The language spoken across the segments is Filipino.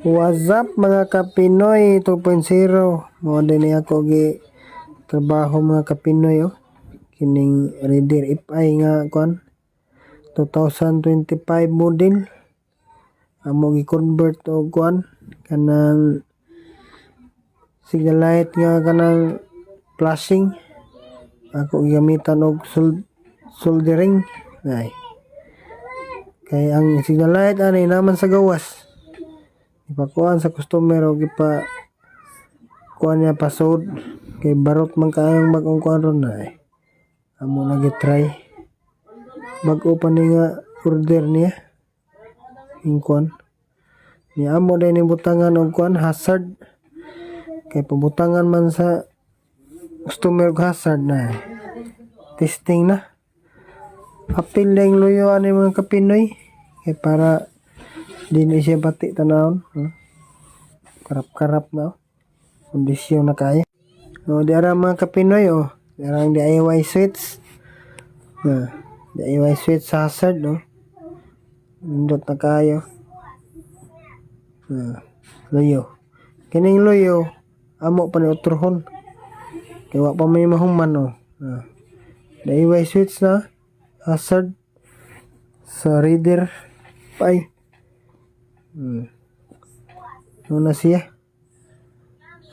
What's up mga kapinoy 2.0, mo din ako gi trabaho mga kapinoy kining Raider FI nga kon 2025 model amo gi convert og kon kanang signal light nga kanang flashing ako gamitan og soldering ay kay ang signal light ani naman sa gawas ipakuan sa customer o gipa kuan niya pasod kay barot man kaayong bagong kuan ron na amo na gitry bag-o pa ni nga order niya yung kuan ni amo din ni butangan og kuan hazard kay pabutangan man sa customer og hazard na testing na apil na yung luyo ani mga kapinoy kay para di na siya pati tanawon karap-karap na kondisyon na kaya di ara mga kapinoy di arang DIY switch DIY switch sa hazard nindot na kayo luyo kining luyo amo pa ni utrohon kay wa pa may mahuman DIY switch na hazard sa Raider FI na siya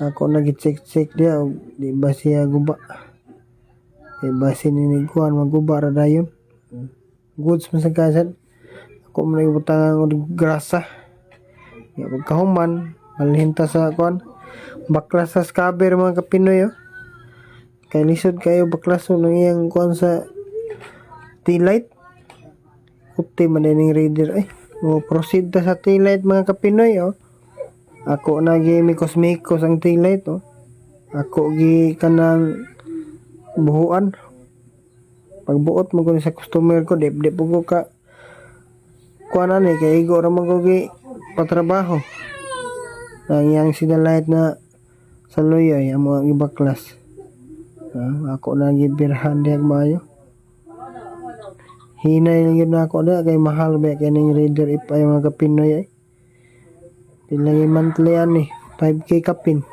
ako nag-check dia di ba siya guba kay base ni kuan maguba ra dayon goods man sa kasad ako man ibutangan og grasa ya pagkahuman malhinta sa kuan baklas sa cover mga kapinoy kay lisod kayo baklason ng iyang kuan sa taillight puti man ning Raider proceed ta sa taillight mga kapinoy ako na gi mikos ang taillight ako gi kanang buhuan pagbuot mo ko sa customer ko dip ko ka kuanan kay igo ra mo ko gi patrabaho ang yang signal light na sa loyoy amo ang ibaklas ako na gi birhan diag maayo hinay lang yun ako na kay mahal ba kay ning Raider FI mga kapinoy ilang monthly 5k kapin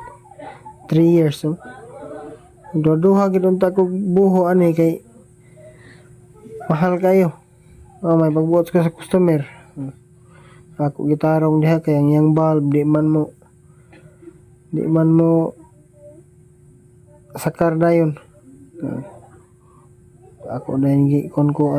3 years duha gid unta ko buho kay mahal kayo may pagbuot ka sa customer ako gitarong diha kay ang yang bulb di man mo sakar dayon ako na gi kon ko